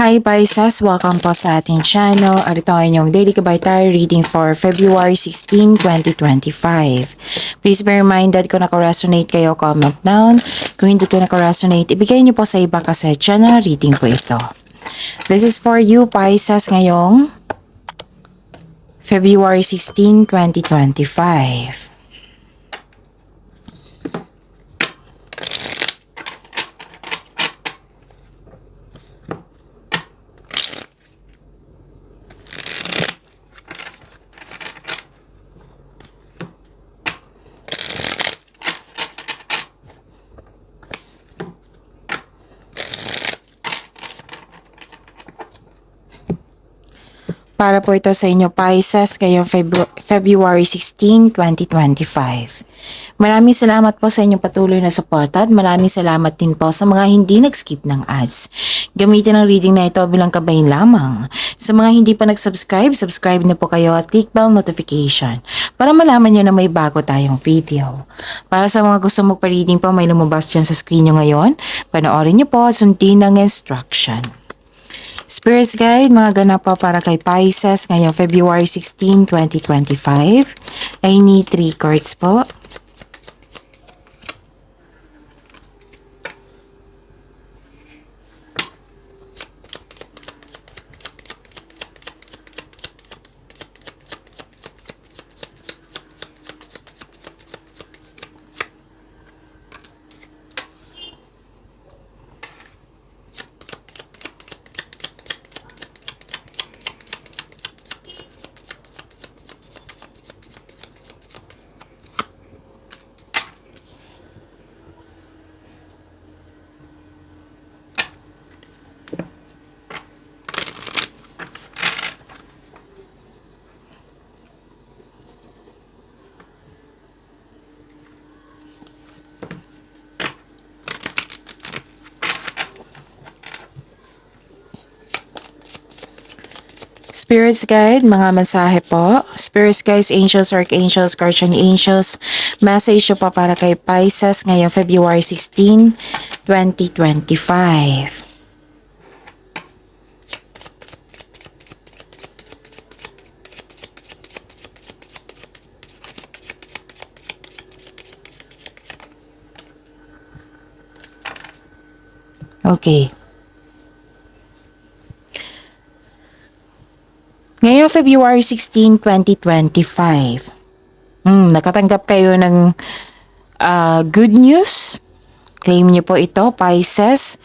Hi Pisces! Welcome po sa ating channel. At ito ang inyong daily kabay reading for February 16, 2025. Please bear in mind that kung naka-resonate kayo, comment down. Kung hindi ko naka-resonate, ibigay niyo po sa iba kasi general reading po ito. This is for you Pisces ngayong February 16, 2025. Para po ito sa inyo Pisces ngayong February 16, 2025. Maraming salamat po sa inyong patuloy na suporta at maraming salamat din po sa mga hindi nag-skip ng ads. Gamitin ang reading na ito bilang kabayin lamang. Sa mga hindi pa nag-subscribe, subscribe na po kayo at click bell notification para malaman nyo na may bago tayong video. Para sa mga gusto magpa-reading po, may lumabas dyan sa screen nyo ngayon. Panoorin nyo po at sundin ang instruction. Spirits Guide, mga ganap po para kay Pisces ngayong February 16, 2025. I need 3 cards po. Spirits Guide, mga mensahe po. Spirits Guides, Angels, Archangels, Guardian Angels, message po para kay Pisces ngayong February 16, 2025. Okay. Ngayong February 16, 2025, nakatanggap kayo ng good news. Claim niyo po ito, Pisces.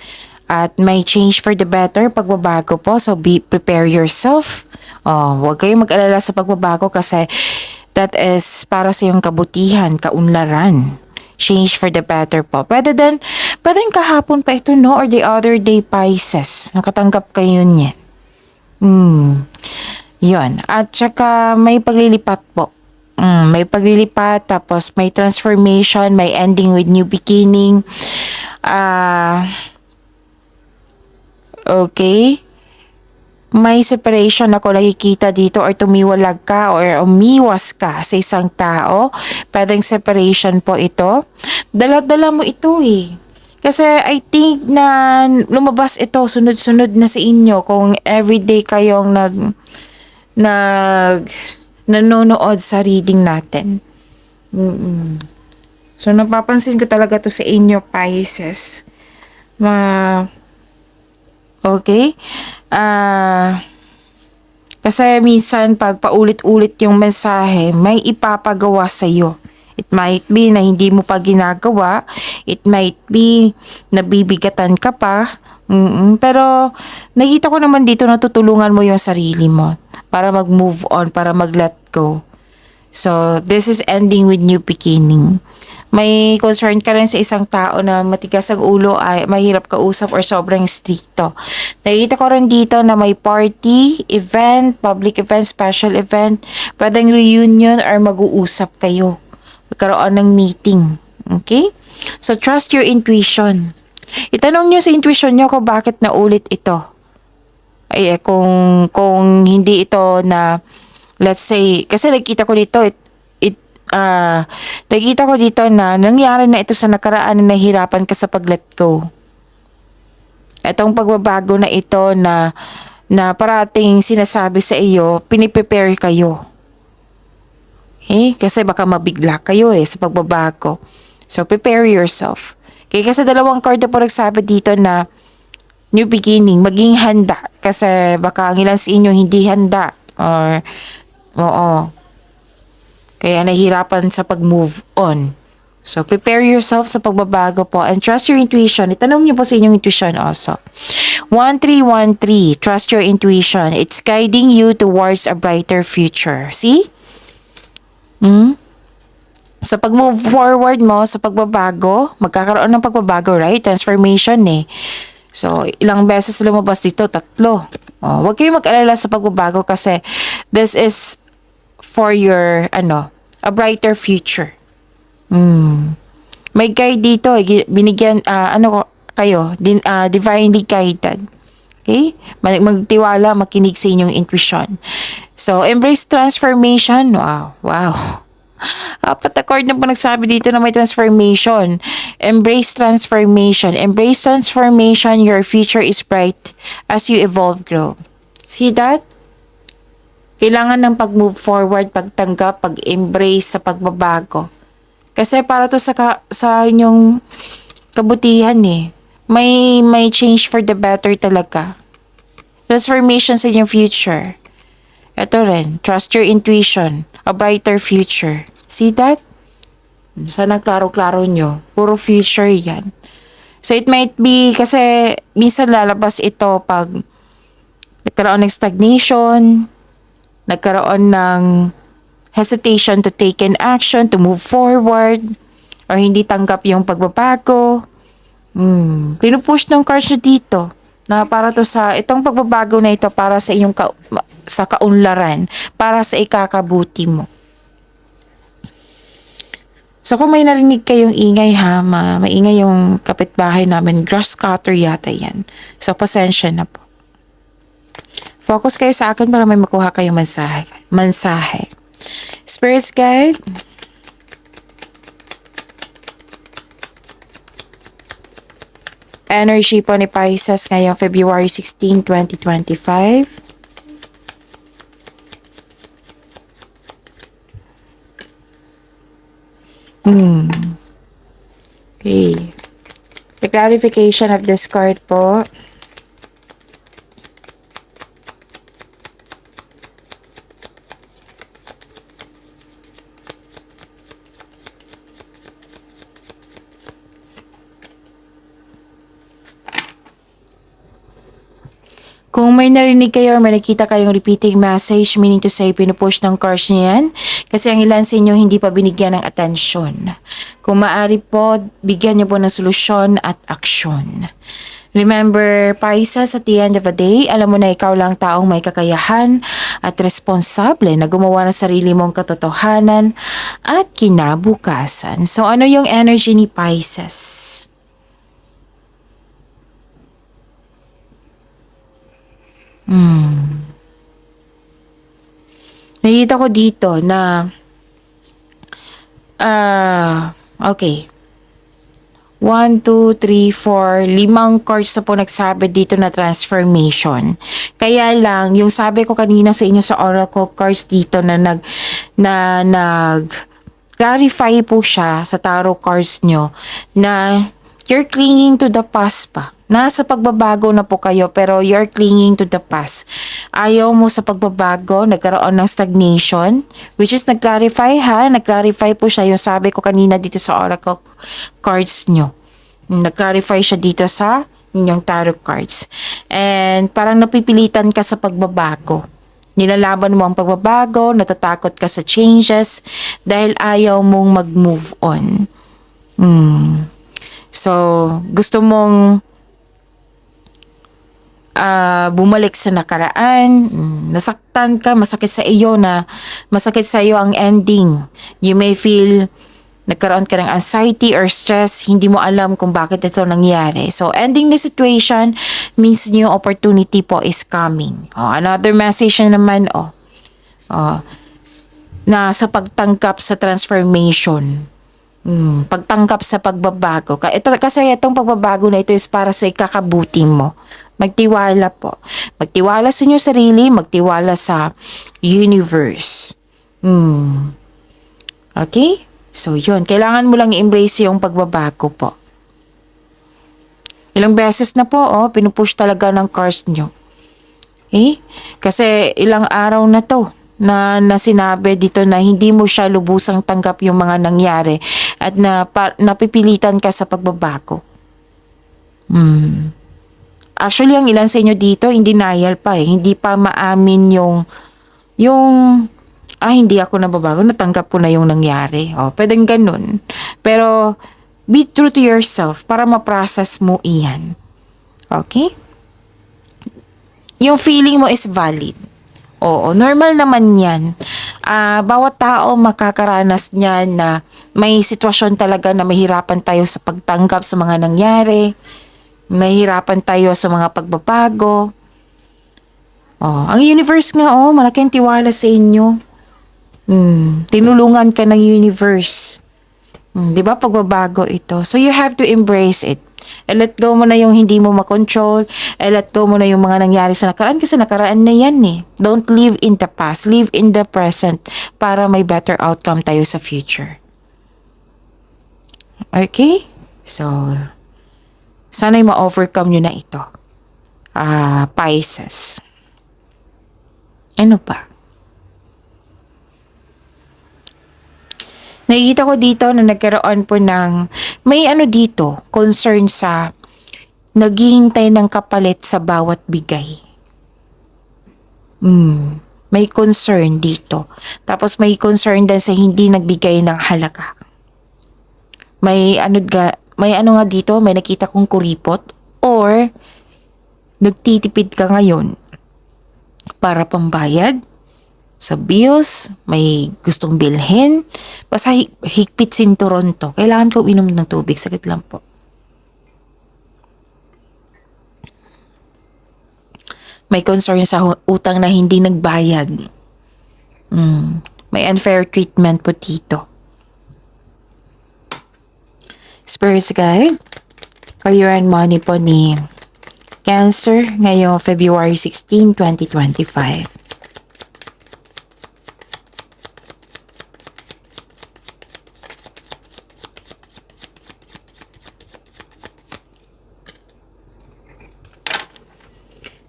At may change for the better, pagbabago po. So prepare yourself. Huwag kayong mag-alala sa pagbabago kasi that is para sa iyong kabutihan, kaunlaran. Change for the better po. Pwedeng kahapon pa ito, no? Or the other day, Pisces. Nakatanggap kayo niyan. Yun. At saka may paglilipat po. May paglilipat, tapos may transformation, may ending with new beginning. Okay. May separation ako nakikita dito or tumiwalag ka or umiwas ka sa isang tao. Pwedeng separation po ito. Dala-dala mo ito eh. Kasi I think na lumabas ito sunod-sunod na sa inyo kung everyday kayong nanonood sa reading natin. So napapansin ko talaga to sa inyo Pisces. Okay? Kasi minsan pag paulit-ulit yung mensahe, may ipapagawa sa iyo. It might be na hindi mo pa ginagawa. It might be nabibigatan ka pa. Pero nakita ko naman dito na tutulungan mo yung sarili mo para mag-move on, para mag-let go. So, this is ending with new beginning. May concern ka rin sa isang tao na matigas ang ulo, ay mahirap kausap or sobrang stricto. Nakita ko rin dito na may party, event, public event, special event, pwedeng reunion or mag-uusap kayo. Magkaroon ng meeting. Okay? So, trust your intuition. Itanong nyo sa intuition nyo kung bakit naulit ito. Ay, kung hindi ito na, let's say, kasi nakita ko dito, nakita ko dito na nangyari na ito sa nakaraan na nahihirapan ka sa pag-let go. Itong pagbabago na ito na parating sinasabi sa iyo, piniprepare kayo. Kasi baka mabigla kayo sa pagbabago. So, prepare yourself. Kasi dalawang card na po nagsabi dito na new beginning, maging handa. Kasi baka ang ilan sa inyo hindi handa. Or, oo. Kaya nahihirapan sa pag-move on. So, prepare yourself sa pagbabago po and trust your intuition. Itanong niyo po sa inyong intuition also. 1313, trust your intuition. It's guiding you towards a brighter future. See? Sa pag-move forward mo, sa pagbabago, magkakaroon ng pagbabago, right? Transformation So, ilang beses lumabas dito? 3. Huwag kayong mag-alala sa pagbabago kasi this is for your, a brighter future. May guide dito, binigyan, kayo, divinely guided. Okay? Magtiwala, makinig sa inyong intuition. So, embrace transformation. Wow. Apat na card na po nagsabi dito na may transformation. Embrace transformation. Embrace transformation. Your future is bright as you evolve, grow. See that? Kailangan ng pag-move forward, pagtanggap, pag-embrace sa pagbabago. Kasi para to sa inyong kabutihan May change for the better talaga. Transformation sa inyong future. Ito rin, trust your intuition, a brighter future. See that? Sana klaro-klaro nyo. Puro future yan. So it might be, kasi minsan lalabas ito pag nagkaroon ng stagnation, nagkaroon ng hesitation to take an action, to move forward, or hindi tanggap yung pagbabago. Pinupush ng cards nyo dito na para to sa itong pagbabago na ito para sa inyong sa kaunlaran, para sa ikakabuti mo. So kung may narinig kayong ingay maingay yung kapitbahay namin, grass cutter yata yan. So pasensya na po. Focus kayo sa akin para may makuha kayong mensahe. Spirits guide. Energy po ni Pisces ngayong February 16, 2025. Okay. The clarification of this card po. Kung may narinig kayo or may nakita kayong repeating message, meaning to say, pinupush ng cards niya yan, kasi ang ilan sa inyo hindi pa binigyan ng atensyon. Kung maaari po, bigyan niyo po ng solusyon at aksyon. Remember, Pisces, at the end of the day, alam mo na ikaw lang taong may kakayahan at responsable na gumawa ng sarili mong katotohanan at kinabukasan. So, ano yung energy ni Pisces? Nakita ko dito na okay. 1, 2, 3, 4, 5 cards na po nagsabi dito na transformation. Kaya lang, yung sabi ko kanina sa inyo sa oracle cards dito na clarify po siya sa tarot cards nyo na you're clinging to the past pa. Nasa pagbabago na po kayo pero you're clinging to the past. Ayaw mo sa pagbabago, nagkaroon ng stagnation, which is nag-clarify po siya yung sabi ko kanina dito sa oracle cards nyo. Nag-clarify siya dito sa inyong tarot cards. And parang napipilitan ka sa pagbabago. Nilalaban mo ang pagbabago, natatakot ka sa changes dahil ayaw mong mag-move on. So, gusto mong bumalik sa nakaraan, nasaktan ka, masakit sa iyo ang ending. You may feel nagkaroon ka ng anxiety or stress, hindi mo alam kung bakit ito nangyari. So, ending the situation means new opportunity po is coming. Another message na naman, na sa pagtanggap sa transformation. Pagtanggap sa pagbabago. Kasi itong pagbabago na ito is para sa ikakabuti mo. Magtiwala po. Magtiwala sa inyong sarili, magtiwala sa universe. Okay? So, yun. Kailangan mo lang i-embrace yung pagbabago po. Ilang beses na po, pinupush talaga ng cards nyo. Okay? Kasi ilang araw na to na sinabi dito na hindi mo siya lubusang tanggap yung mga nangyari at napipilitan ka sa pagbabago. Actually, ang ilan sa inyo dito, in denial pa eh. Hindi pa maamin hindi ako nababago, natanggap ko na yung nangyari. Pwedeng ganun. Pero, be true to yourself para ma-process mo iyan. Okay? Yung feeling mo is valid. Oo, normal naman yan. Bawat tao makakaranas niyan na may sitwasyon talaga na mahirapan tayo sa pagtanggap sa mga nangyari. Mahirapan tayo sa mga pagbabago. Ang universe nga, malaking tiwala sa inyo. Tinulungan ka ng universe. Di ba pagbabago ito? So you have to embrace it. Let go mo na yung hindi mo makontrol. Let go mo na yung mga nangyari sa nakaraan kasi nakaraan na yan eh. Don't live in the past. Live in the present para may better outcome tayo sa future. Okay? So, sana'y ma-overcome nyo na ito. Pisces. Ano pa? Nakikita ko dito na nagkaroon po ng may dito, concern sa naghihintay ng kapalit sa bawat bigay. May concern dito. Tapos may concern din sa hindi nagbigay ng halaga. May nga dito, may nakita kong kuripot or nagtitipid ka ngayon para pambayad sa bills, may gustong bilhin. Basta higpit sinturon to. Kailangan ko inom ng tubig. Saglit lang po. May concern sa utang na hindi nagbayad. May unfair treatment po dito. Spirits guide. Career and money po ni Cancer ngayong February 16, 2025.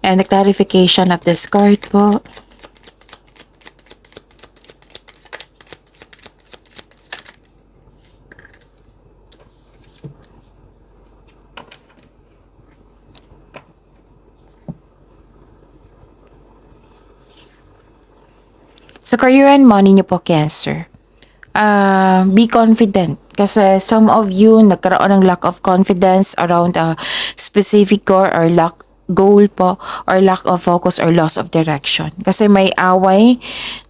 And the clarification of this card po. Sa career and money niyo po, Cancer. Be confident. Kasi some of you nagkaroon ng lack of confidence around a specific goal po or lack of focus or loss of direction. Kasi may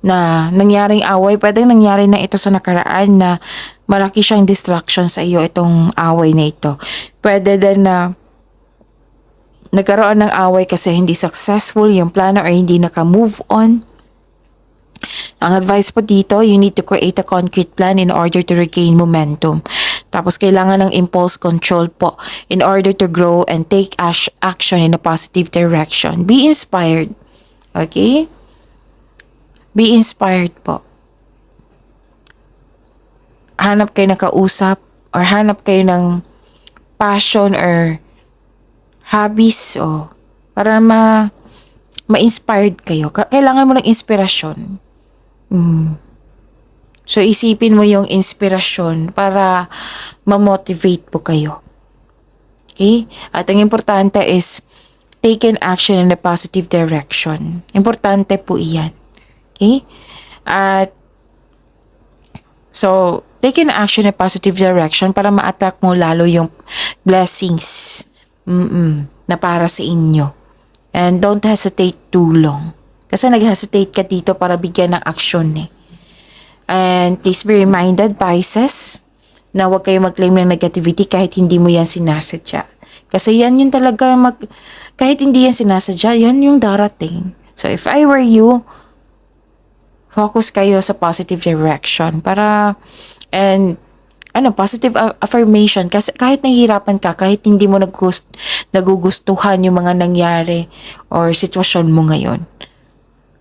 nangyaring away, pwedeng nangyari na ito sa nakaraan na malaki siyang distraction sa iyo itong away na ito. Pwede din na nagkaroon ng away kasi hindi successful yung plano or hindi naka-move on. Ang advice po dito, you need to create a concrete plan in order to regain momentum. Tapos kailangan ng impulse control po in order to grow and take action in a positive direction. Be inspired. Okay? Be inspired po. Hanap kayo ng kausap or hanap kayo ng passion or hobbies para ma-inspired kayo. Kailangan mo ng inspirasyon. So, isipin mo yung inspirasyon para ma-motivate po kayo. Okay? At ang importante is take an action in a positive direction. Importante po iyan. Okay? At so, take an action in a positive direction para ma-attract mo lalo yung blessings na para sa inyo. And don't hesitate too long. Kasi nag-hesitate ka dito para bigyan ng aksyon eh. And please be reminded, Pisces, na huwag kayo mag-claim ng negativity kahit hindi mo yan sinasadya. Kasi yan yung talaga, kahit hindi yan sinasadya, yan yung darating. So if I were you, focus kayo sa positive direction and positive affirmation. Kasi kahit nahihirapan ka, kahit hindi mo nagugustuhan yung mga nangyari or sitwasyon mo ngayon.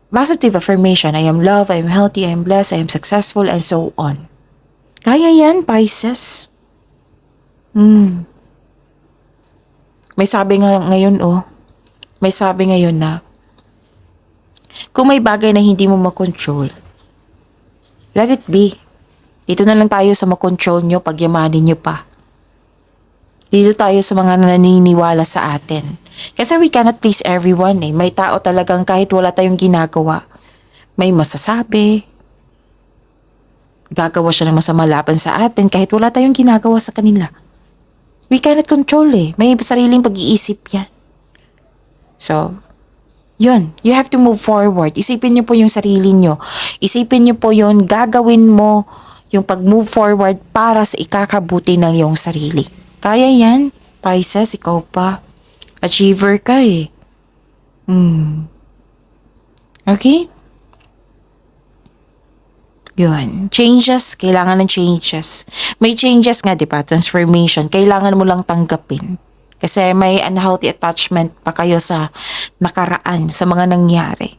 Positive affirmation, I am loved, I am healthy, I am blessed, I am successful, and so on. Kaya yan, Pisces. May sabi nga ngayon, may sabi ngayon na, kung may bagay na hindi mo makontrol, let it be. Dito na lang tayo sa makontrol nyo, pagyamanin nyo pa. Dito tayo sa mga naniniwala sa atin. Kasi we cannot please everyone eh. May tao talagang kahit wala tayong ginagawa, may masasabi. Gagawa siya ng masama laban sa atin kahit wala tayong ginagawa sa kanila. We cannot control eh. May sariling pag-iisip yan. So, yun. You have to move forward. Isipin niyo po yung sarili niyo. Isipin niyo po yun. Gagawin mo yung pag-move forward para sa ikakabuti ng iyong sarili. Kaya yan. Pisces, ikaw pa. Achiever ka eh. Okay? Yun. Changes, kailangan ng changes. May changes nga, di ba? Transformation. Kailangan mo lang tanggapin. Kasi may unhealthy attachment pa kayo sa nakaraan, sa mga nangyari.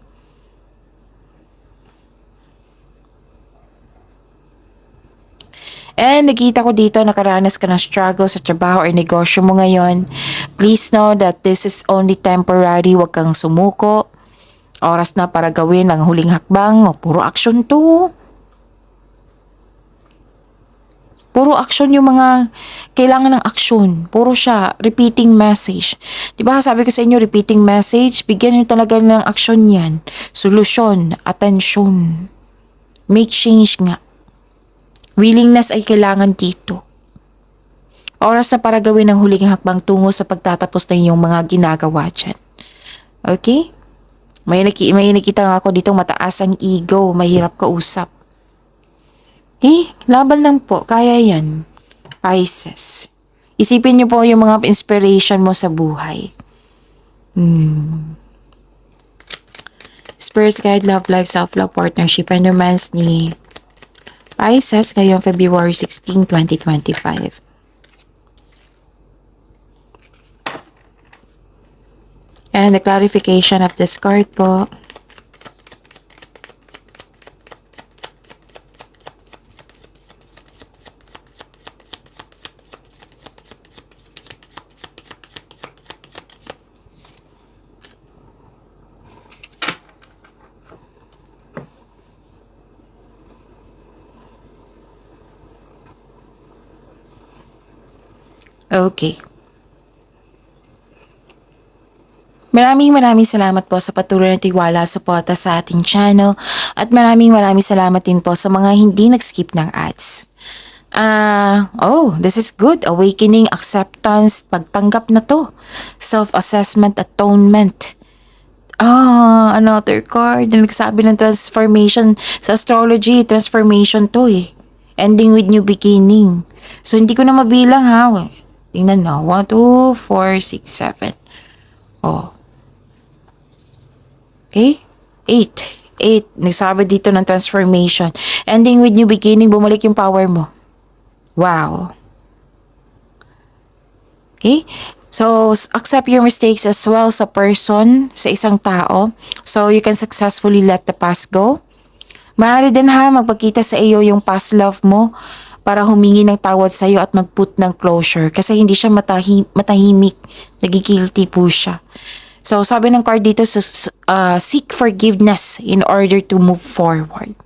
And nakita ko dito, nakaranas ka ng struggle sa trabaho or negosyo mo ngayon. Please know that this is only temporary. Huwag kang sumuko. Oras na para gawin ang huling hakbang. Puro action to. Puro action yung mga kailangan ng action. Puro siya, repeating message. Diba sabi ko sa inyo, repeating message, bigyan nyo talaga ng action yan. Solusyon, attention. Make change nga. Willingness ay kailangan dito. Oras na para gawin ang huling hakbang tungo sa pagtatapos ng iyong mga ginagawa dyan. Okay? May nakita nga ako dito mataas ang ego, mahirap kausap. Laban lang po. Kaya yan. Pisces. Isipin niyo po yung mga inspiration mo sa buhay. Spirits Guide, Love Life, Self-Love, Partnership, and Romance ni Pisces ngayong February 16, 2025. And the clarification of this card po. Okay. Maraming salamat po sa patuloy na tiwala at suporta sa ating channel at maraming salamat din po sa mga hindi nag-skip ng ads. This is good. Awakening, acceptance, pagtanggap na to. Self-assessment, atonement. Another card na nagsabi ng transformation sa astrology. Transformation to eh. Ending with new beginning. So hindi ko na mabilang ha. Tingnan mo. 1, 2, 4, 6, 7. Okay? 8. Nagsabi dito ng transformation. Ending with new beginning. Bumalik yung power mo. Wow. Okay? So, accept your mistakes as well sa person, sa isang tao. So, you can successfully let the past go. Maaari din magpakita sa iyo yung past love mo para humingi ng tawad sa iyo at mag-put ng closure. Kasi hindi siya matahimik. Nagigilty po siya. So, sabi ng card dito, seek forgiveness in order to move forward.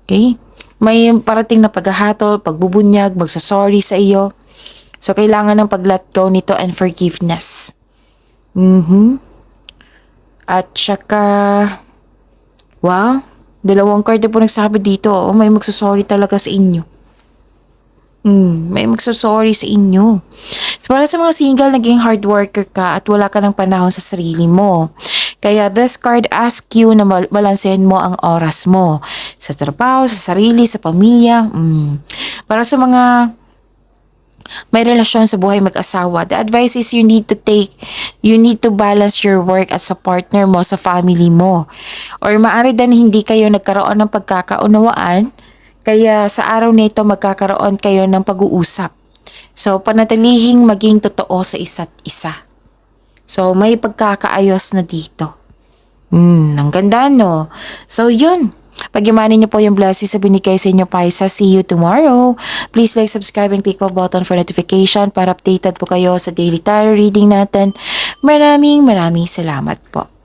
Okay? May parating na paghahatol, pagbubunyag, magsasorry sa iyo. So, kailangan ng pag-let go nito and forgiveness. At saka, wow, 2 card na po nagsabi dito. May magsasorry talaga sa inyo. May magsasorry sa inyo. So, para sa mga single, naging hard worker ka at wala ka ng panahon sa sarili mo. Kaya this card asks you na balansehin mo ang oras mo. Sa trabaho, sa sarili, sa pamilya. Para sa mga may relasyon sa buhay mag-asawa, the advice is you need to balance your work at sa partner mo, sa family mo. Or maaari din hindi kayo nagkaroon ng pagkakaunawaan, Kaya sa araw na ito magkakaroon kayo ng pag-uusap. So panatilihing maging totoo sa isa't isa. So may pagkakaayos na dito. Ang ganda no. So yun. Pag-imanin niyo po yung blessings sa binigay sa inyo Pisces. See you tomorrow. Please like, subscribe, and click po button for notification para updated po kayo sa daily tarot reading natin. Maraming salamat po.